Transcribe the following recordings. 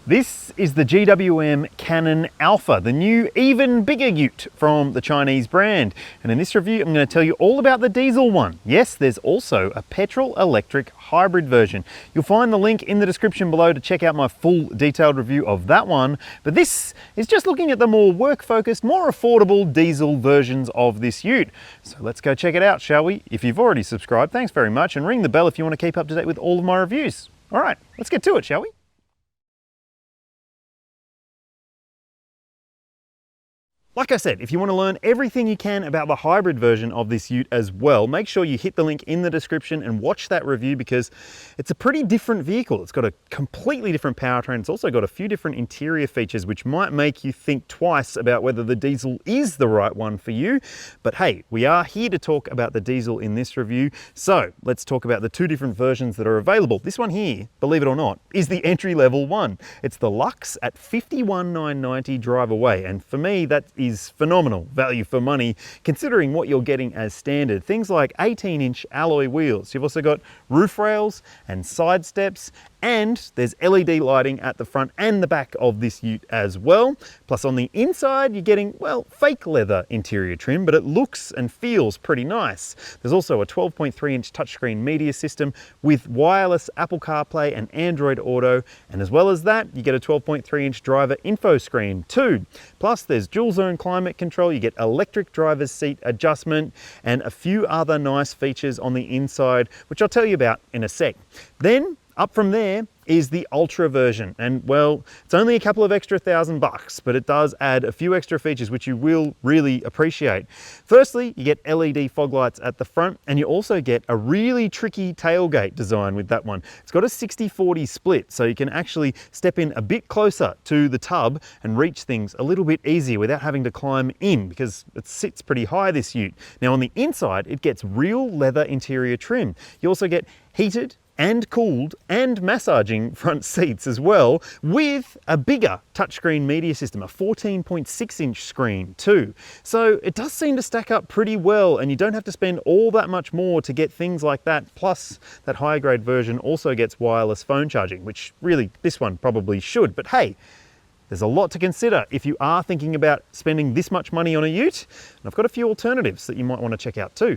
This is the GWM Cannon Alpha, the new, even bigger ute from the Chinese brand. And in this review, I'm going to tell you all about the diesel one. Yes, there's also a petrol-electric hybrid version. You'll find the link in the description below to check out my full detailed review of that one. But this is just looking at the more work-focused, more affordable diesel versions of this ute. So let's go check it out, shall we? If you've already subscribed, thanks very much, and ring the bell if you want to keep up to date with all of my reviews. All right, let's get to it, shall we? Like I said, if you want to learn everything you can about the hybrid version of this ute as well, make sure you hit the link in the description and watch that review because it's a pretty different vehicle. It's got a completely different powertrain. It's also got a few different interior features which might make you think twice about whether the diesel is the right one for you. But hey, we are here to talk about the diesel in this review. So let's talk about the two different versions that are available. This one here, believe it or not, is the entry-level one. It's the Luxe at $51,990 driveaway. And for me, that is phenomenal value for money considering what you're getting as standard. Things like 18-inch alloy wheels. You've also got roof rails and side steps, and there's LED lighting at the front and the back of this ute as well. Plus on the inside, you're getting, well, fake leather interior trim, but it looks and feels pretty nice. There's also a 12.3-inch touchscreen media system with wireless Apple CarPlay and Android Auto. And as well as that, you get a 12.3-inch driver info screen too. Plus there's dual zone climate control, you get electric driver's seat adjustment, and a few other nice features on the inside, which I'll tell you about in a sec. Then up from there is the Ultra version, and well, it's only a couple of extra $1,000, but it does add a few extra features which you will really appreciate. Firstly, you get LED fog lights at the front, and you also get a really tricky tailgate design with that one. It's got a 60-40 split, so you can actually step in a bit closer to the tub and reach things a little bit easier without having to climb in because it sits pretty high, this ute. Now on the inside, it gets real leather interior trim. You also get heated and cooled and massaging front seats as well, with a bigger touchscreen media system, a 14.6-inch screen too. So it does seem to stack up pretty well, and you don't have to spend all that much more to get things like that. Plus that higher grade version also gets wireless phone charging, which really this one probably should. But hey, there's a lot to consider if you are thinking about spending this much money on a ute, and I've got a few alternatives that you might want to check out too.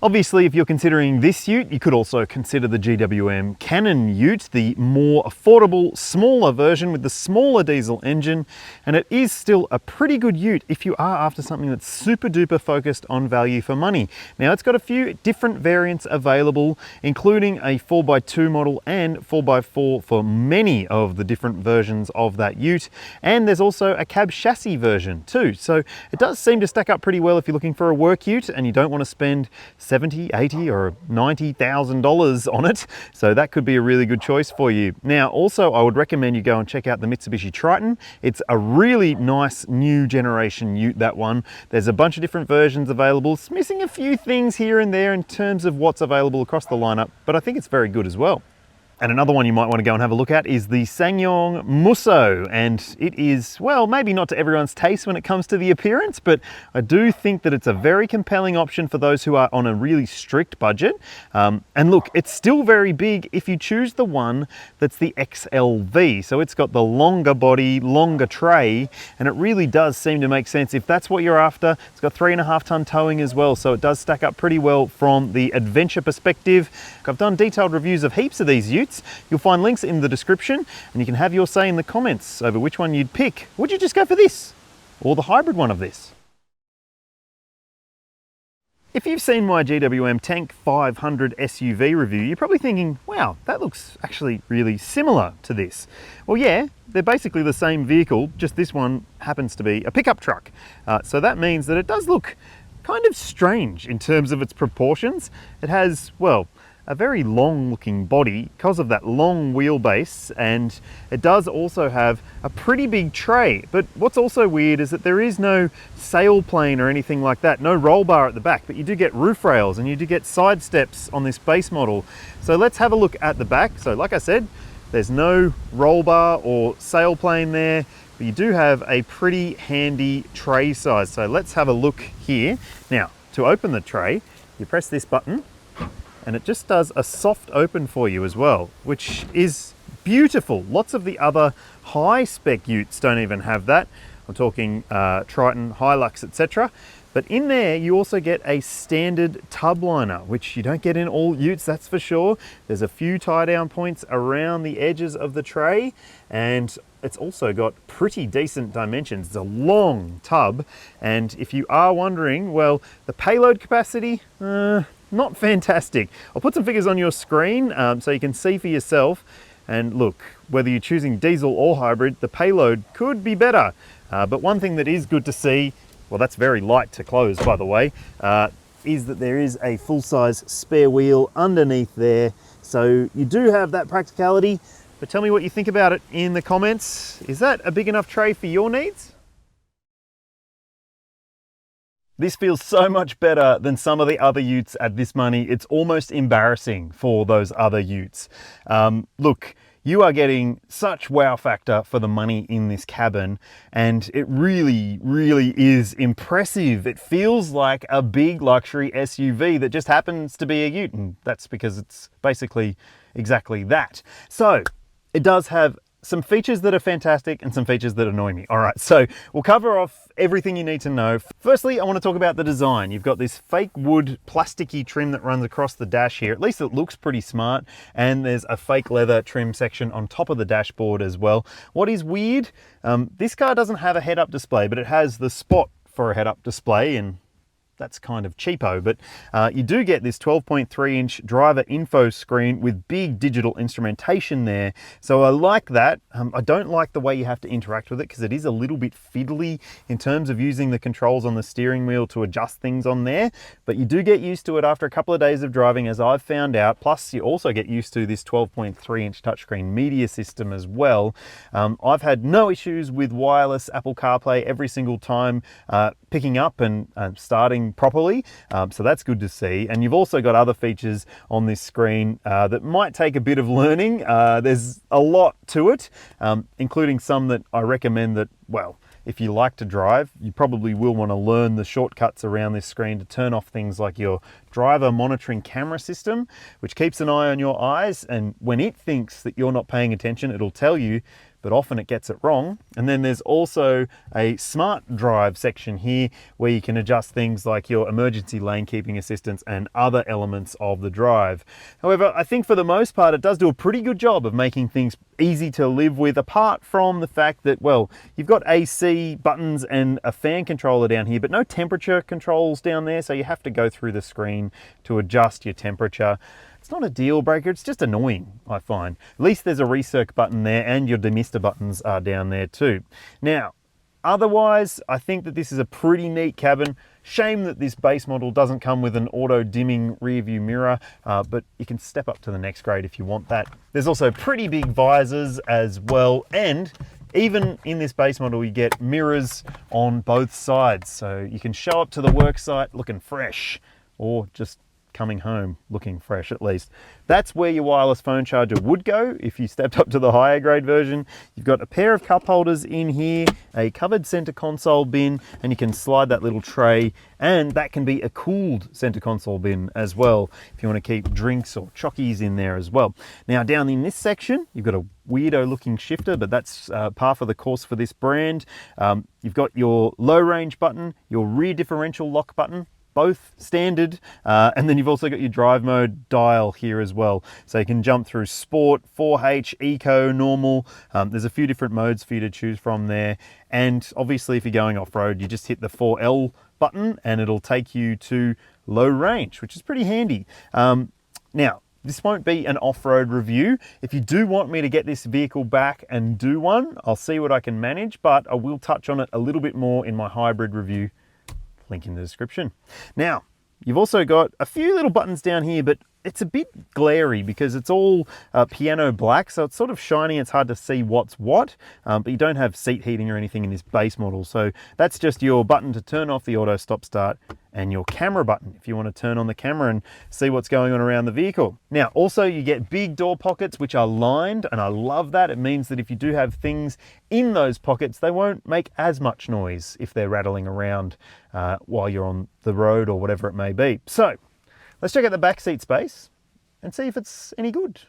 Obviously, if you're considering this ute, you could also consider the GWM Cannon ute, the more affordable, smaller version with the smaller diesel engine. And it is still a pretty good ute if you are after something that's super duper focused on value for money. Now, it's got a few different variants available, including a 4x2 model and 4x4 for many of the different versions of that ute. And there's also a cab chassis version too. So it does seem to stack up pretty well if you're looking for a work ute and you don't want to spend $70,000, $80,000 or $90,000 on it. So that could be a really good choice for you. Now, also, I would recommend you go and check out the Mitsubishi Triton. It's a really nice new generation ute, that one. There's a bunch of different versions available. It's missing a few things here and there in terms of what's available across the lineup, but I think it's very good as well. And another one you might want to go and have a look at is the SsangYong Musso, and it is, well, maybe not to everyone's taste when it comes to the appearance, but I do think that it's a very compelling option for those who are on a really strict budget. And look, it's still very big if you choose the one that's the XLV, so it's got the longer body, longer tray, and it really does seem to make sense if that's what you're after. It's got 3.5-ton towing as well, so it does stack up pretty well from the adventure perspective. I've done detailed reviews of heaps of these utes. You'll find links in the description, and you can have your say in the comments over which one you'd pick. Would you just go for this or the hybrid one of this? If you've seen my GWM Tank 500 SUV review, you're probably thinking, wow, that looks actually really similar to this. Well, yeah, they're basically the same vehicle, just this one happens to be a pickup truck. So that means that it does look kind of strange in terms of its proportions. It has, well, a very long looking body because of that long wheelbase, and it does also have a pretty big tray. But what's also weird is that there is no sailplane or anything like that, no roll bar at the back, but you do get roof rails and you do get side steps on this base model. So let's have a look at the back. So like I said, there's no roll bar or sailplane there, but you do have a pretty handy tray size. So let's have a look here. Now, to open the tray, you press this button, and it just does a soft open for you as well, which is beautiful. Lots of the other high spec utes don't even have that. I'm talking Triton, Hilux, etc. But in there, you also get a standard tub liner, which you don't get in all utes, that's for sure. There's a few tie down points around the edges of the tray, and it's also got pretty decent dimensions. It's a long tub, and if you are wondering, well, the payload capacity, not fantastic. I'll put some figures on your screen so you can see for yourself. And look, whether you're choosing diesel or hybrid, the payload could be better. But one thing that is good to see, well, that's very light to close, by the way, is that there is a full-size spare wheel underneath there. So you do have that practicality, but tell me what you think about it in the comments. Is that a big enough tray for your needs? This feels so much better than some of the other utes at this money. It's almost embarrassing for those other utes. Look, you are getting such wow factor for the money in this cabin, and it really, really is impressive. It feels like a big luxury SUV that just happens to be a ute, and that's because it's basically exactly that. So it does have some features that are fantastic and some features that annoy me. All right, so we'll cover off everything you need to know. Firstly, I want to talk about the design. You've got this fake wood plasticky trim that runs across the dash here. At least it looks pretty smart. And there's a fake leather trim section on top of the dashboard as well. What is weird, this car doesn't have a head-up display, but it has the spot for a head-up display, and that's kind of cheapo, but you do get this 12.3-inch driver info screen with big digital instrumentation there. So I like that. I don't like the way you have to interact with it because it is a little bit fiddly in terms of using the controls on the steering wheel to adjust things on there, but you do get used to it after a couple of days of driving, as I've found out. Plus, you also get used to this 12.3-inch touchscreen media system as well. I've had no issues with wireless Apple CarPlay every single time picking up and starting properly, so that's good to see. And you've also got other features on this screen that might take a bit of learning. There's a lot to it, including some that I recommend that, well, if you like to drive, you probably will want to learn the shortcuts around this screen to turn off things like your driver monitoring camera system, which keeps an eye on your eyes, and when it thinks that you're not paying attention, it'll tell you, but often it gets it wrong. And then there's also a smart drive section here where you can adjust things like your emergency lane keeping assistance and other elements of the drive. However, I think for the most part, it does do a pretty good job of making things easy to live with, apart from the fact that, well, you've got AC buttons and a fan controller down here, but no temperature controls down there, so you have to go through the screen to adjust your temperature. It's not a deal breaker, it's just annoying, I find. At least there's a recirc button there, and your demister buttons are down there too. Now, otherwise, I think that this is a pretty neat cabin. Shame that this base model doesn't come with an auto dimming rear view mirror, but you can step up to the next grade if you want that. There's also pretty big visors as well, and even in this base model, you get mirrors on both sides, so you can show up to the work site looking fresh, or just coming home looking fresh at least. That's where your wireless phone charger would go if you stepped up to the higher grade version. You've got a pair of cup holders in here, a covered center console bin, and you can slide that little tray, and that can be a cooled center console bin as well if you want to keep drinks or chockies in there as well. Now down in this section, you've got a weirdo looking shifter, but that's par for the course for this brand. You've got your low range button, your rear differential lock button, both standard, and then you've also got your drive mode dial here as well, so you can jump through sport, 4H, eco, normal. There's a few different modes for you to choose from there, and obviously if you're going off-road, you just hit the 4L button and it'll take you to low range, which is pretty handy. Now, this won't be an off-road review. If you do want me to get this vehicle back and do one, I'll see what I can manage, but I will touch on it a little bit more in my hybrid review. Link in the description. Now, you've also got a few little buttons down here, but it's a bit glary because it's all piano black, so it's sort of shiny. It's hard to see what's what, but you don't have seat heating or anything in this base model. So that's just your button to turn off the auto stop start, and your camera button if you want to turn on the camera and see what's going on around the vehicle. Now, also you get big door pockets which are lined, and I love that. It means that if you do have things in those pockets, they won't make as much noise if they're rattling around while you're on the road or whatever it may be. So let's check out the back seat space. and see if it's any good.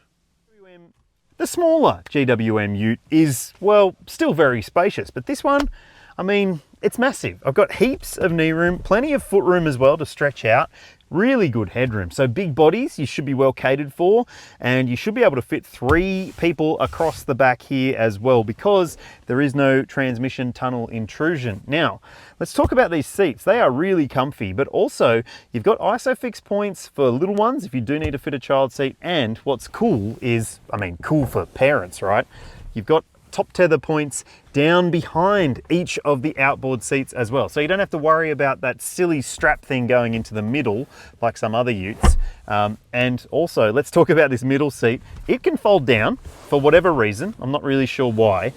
The smaller GWM ute is, well, still very spacious, but this one, I mean, it's massive. I've got heaps of knee room, plenty of foot room as well to stretch out, really good headroom. So big bodies, you should be well catered for, and you should be able to fit 3 people across the back here as well, because there is no transmission tunnel intrusion. Now, let's talk about these seats. They are really comfy, but also you've got ISOFIX points for little ones if you do need to fit a child seat. And what's cool is, I mean, cool for parents, right? You've got top tether points down behind each of the outboard seats as well. So you don't have to worry about that silly strap thing going into the middle like some other utes. And also, let's talk about this middle seat. It can fold down for whatever reason. I'm not really sure why,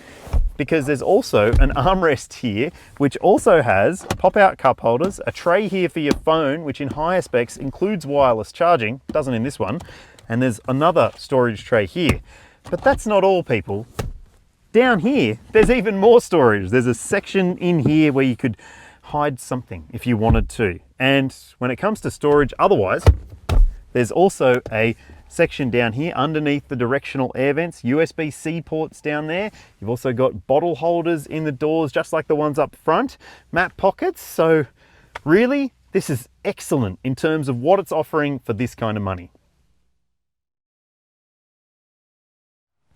because there's also an armrest here, which also has pop-out cup holders, a tray here for your phone, which in higher specs includes wireless charging, doesn't in this one, and there's another storage tray here. But that's not all, people. Down here, there's even more storage. There's a section in here where you could hide something if you wanted to. And when it comes to storage otherwise, there's also a section down here underneath the directional air vents, USB-C ports down there. You've also got bottle holders in the doors, just like the ones up front, map pockets. So really, this is excellent in terms of what it's offering for this kind of money.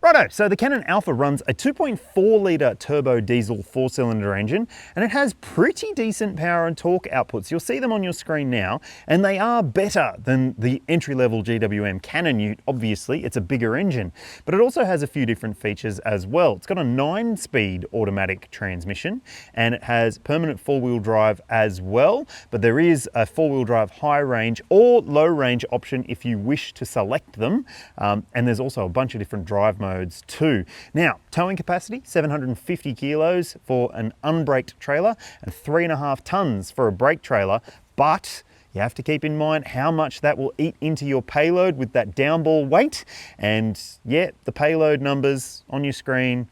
Righto, so the Cannon Alpha runs a 2.4 litre turbo diesel 4-cylinder engine, and it has pretty decent power and torque outputs. You'll see them on your screen now, and they are better than the entry-level GWM Cannon ute. Obviously, it's a bigger engine, but it also has a few different features as well. It's got a 9-speed automatic transmission, and it has permanent 4-wheel drive as well, but there is a 4-wheel drive high range or low range option if you wish to select them, and there's also a bunch of different drive modes too. Now, towing capacity, 750 kilos for an unbraked trailer and 3.5 tons for a brake trailer, but you have to keep in mind how much that will eat into your payload with that downball weight. And yeah, the payload numbers on your screen,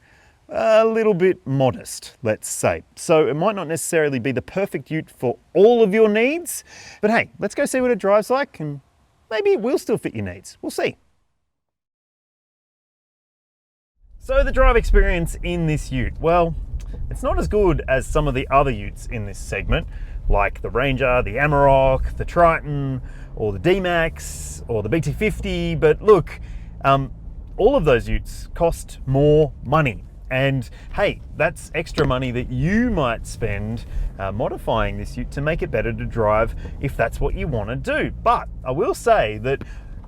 a little bit modest, let's say. So it might not necessarily be the perfect ute for all of your needs, but hey, let's go see what it drives like, and maybe it will still fit your needs. We'll see. So the drive experience in this ute, well, it's not as good as some of the other utes in this segment, like the Ranger, the Amarok, the Triton, or the D-Max, or the BT50, but look, all of those utes cost more money. And hey, that's extra money that you might spend modifying this ute to make it better to drive if that's what you want to do. But I will say that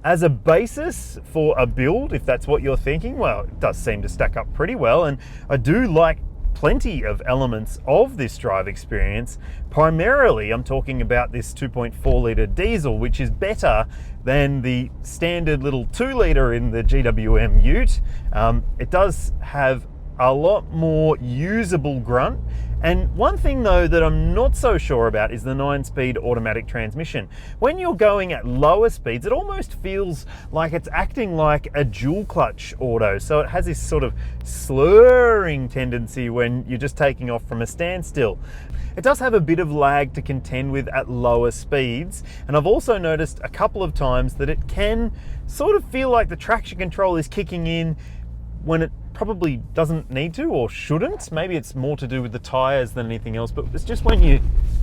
as a basis for a build, if that's what you're thinking, well, it does seem to stack up pretty well, and I do like plenty of elements of this drive experience. Primarily, I'm talking about this 2.4 litre diesel, which is better than the standard little 2 litre in the GWM ute. It does have a lot more usable grunt. And one thing though that I'm not so sure about is the 9-speed automatic transmission. When you're going at lower speeds, it almost feels like it's acting like a dual clutch auto. So it has this sort of slurring tendency when you're just taking off from a standstill. It does have a bit of lag to contend with at lower speeds. And I've also noticed a couple of times that it can sort of feel like the traction control is kicking in when it probably doesn't need to or shouldn't. Maybe it's more to do with the tires than anything else, but it's just when you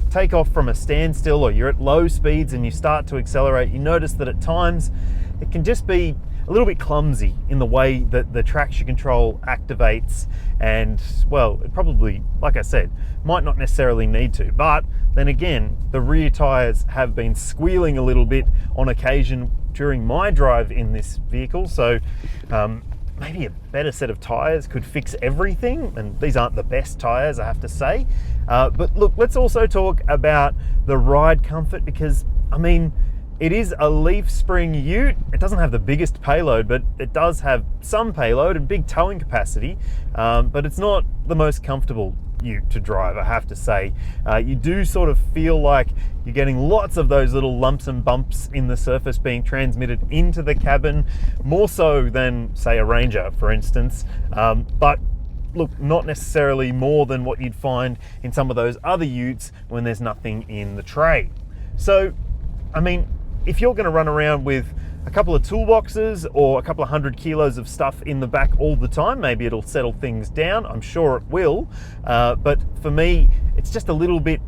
take off from a standstill or you're at low speeds and you start to accelerate, you notice that at times it can just be a little bit clumsy in the way that the traction control activates. And well, it probably, like I said, might not necessarily need to, but then again, the rear tires have been squealing a little bit on occasion during my drive in this vehicle. So maybe a better set of tires could fix everything, and these aren't the best tires, I have to say. But look, let's also talk about the ride comfort, because I mean, it is a leaf spring ute. It doesn't have the biggest payload, but it does have some payload and big towing capacity, but it's not the most comfortable ute to drive, I have to say. You do sort of feel like you're getting lots of those little lumps and bumps in the surface being transmitted into the cabin, more so than say a Ranger, for instance. But look, not necessarily more than what you'd find in some of those other utes when there's nothing in the tray. So, I mean, if you're going to run around with a couple of toolboxes or a couple of 100 kilos of stuff in the back all the time, maybe it'll settle things down. I'm sure it will. But for me, it's just a little bit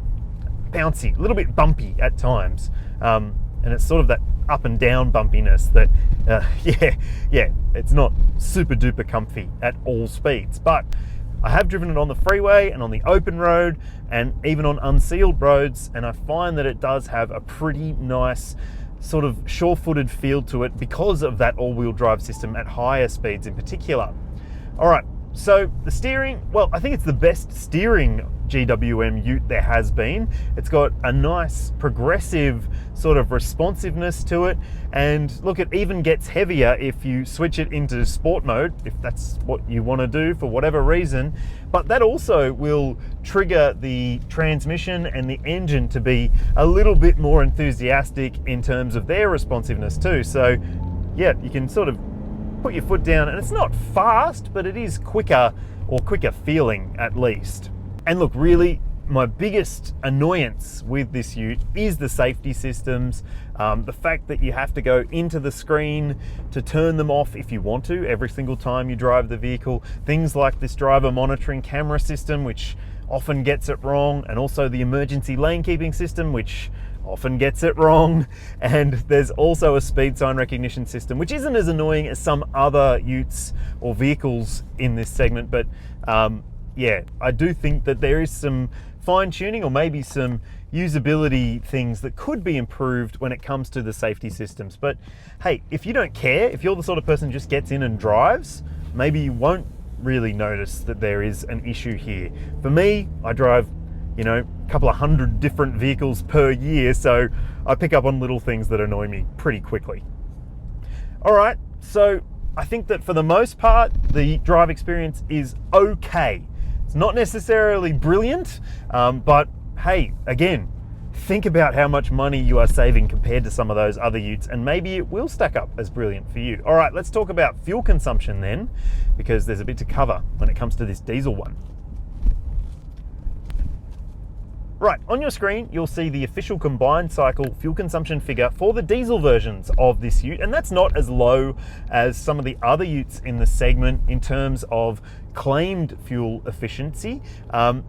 bouncy, a little bit bumpy at times. And it's sort of that up and down bumpiness that, it's not super duper comfy at all speeds. But I have driven it on the freeway and on the open road and even on unsealed roads, and I find that it does have a pretty nice sort of sure-footed feel to it because of that all-wheel drive system at higher speeds in particular. All right, so the steering, well, I think it's the best steering GWM ute there has been. It's got a nice progressive sort of responsiveness to it, and look, it even gets heavier if you switch it into sport mode, if that's what you want to do for whatever reason. But that also will trigger the transmission and the engine to be a little bit more enthusiastic in terms of their responsiveness too. So yeah, you can sort of put your foot down, and it's not fast, but it is quicker, or quicker feeling at least. And look, really, my biggest annoyance with this ute is the safety systems. The fact that you have to go into the screen to turn them off if you want to every single time you drive the vehicle. Things like this driver monitoring camera system, which often gets it wrong, and also the emergency lane keeping system, which often gets it wrong. And there's also a speed sign recognition system, which isn't as annoying as some other utes or vehicles in this segment, but yeah, I do think that there is some fine tuning or maybe some usability things that could be improved when it comes to the safety systems. But hey, if you don't care, if you're the sort of person who just gets in and drives, maybe you won't really notice that there is an issue here. For me, I drive, you know, a couple of 100 different vehicles per year, so I pick up on little things that annoy me pretty quickly. All right, so I think that for the most part, the drive experience is okay. It's not necessarily brilliant, but hey, again, think about how much money you are saving compared to some of those other utes, and maybe it will stack up as brilliant for you. All right, let's talk about fuel consumption then, because there's a bit to cover when it comes to this diesel one. Right, on your screen, you'll see the official combined cycle fuel consumption figure for the diesel versions of this ute, and that's not as low as some of the other utes in the segment in terms of claimed fuel efficiency. And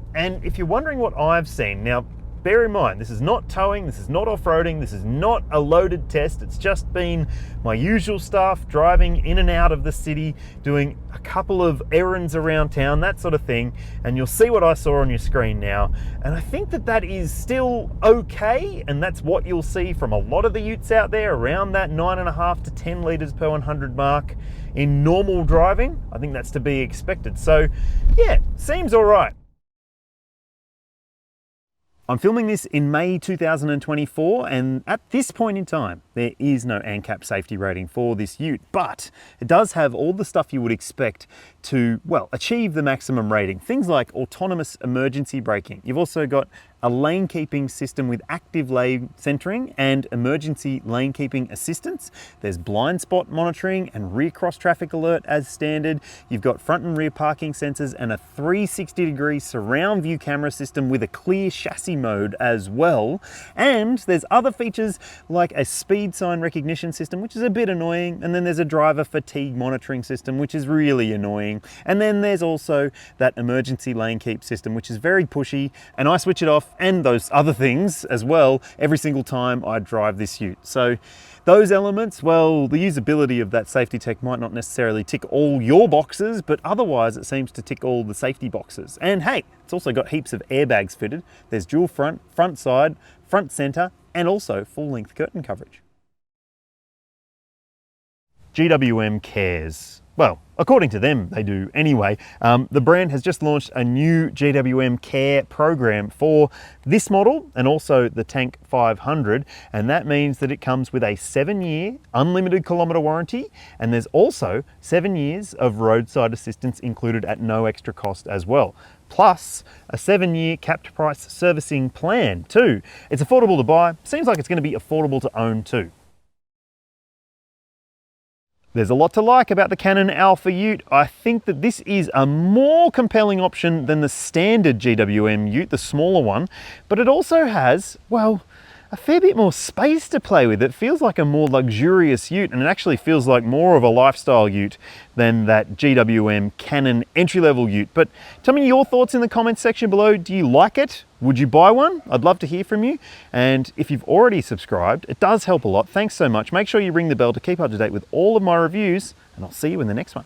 if you're wondering what I've seen, now bear in mind, this is not towing, this is not off-roading, this is not a loaded test. It's just been my usual stuff, driving in and out of the city, doing a couple of errands around town, that sort of thing. And you'll see what I saw on your screen now. And I think that that is still okay. And that's what you'll see from a lot of the utes out there, around that 9.5 to 10 litres per 100 mark in normal driving. I think that's to be expected. So yeah, seems all right. I'm filming this in May 2024, and at this point in time, there is no ANCAP safety rating for this ute, but it does have all the stuff you would expect to, well, achieve the maximum rating. Things like autonomous emergency braking. You've also got a lane keeping system with active lane centering and emergency lane keeping assistance. There's blind spot monitoring and rear cross traffic alert as standard. You've got front and rear parking sensors and a 360-degree surround view camera system with a clear chassis mode as well. And there's other features like a speed sign recognition system, which is a bit annoying. And then there's a driver fatigue monitoring system, which is really annoying. And then there's also that emergency lane keep system, which is very pushy. And I switch it off, and those other things as well, every single time I drive this ute. So those elements, well, the usability of that safety tech might not necessarily tick all your boxes, but otherwise it seems to tick all the safety boxes. And hey, it's also got heaps of airbags fitted. There's dual front, front side, front center, and also full length curtain coverage. GWM cares. Well, according to them, they do anyway. The brand has just launched a new GWM Care program for this model and also the Tank 500, and that means that it comes with a 7-year unlimited kilometre warranty, and there's also 7 years of roadside assistance included at no extra cost as well, plus a 7-year capped price servicing plan too. It's affordable to buy, seems like it's going to be affordable to own too. There's a lot to like about the Cannon Alpha ute. I think that this is a more compelling option than the standard GWM ute, the smaller one, but it also has, well, a fair bit more space to play with. It feels like a more luxurious ute, and it actually feels like more of a lifestyle ute than that GWM Cannon entry-level ute. But tell me your thoughts in the comments section below. Do you like it? Would you buy one? I'd love to hear from you. And if you've already subscribed, it does help a lot. Thanks so much. Make sure you ring the bell to keep up to date with all of my reviews, and I'll see you in the next one.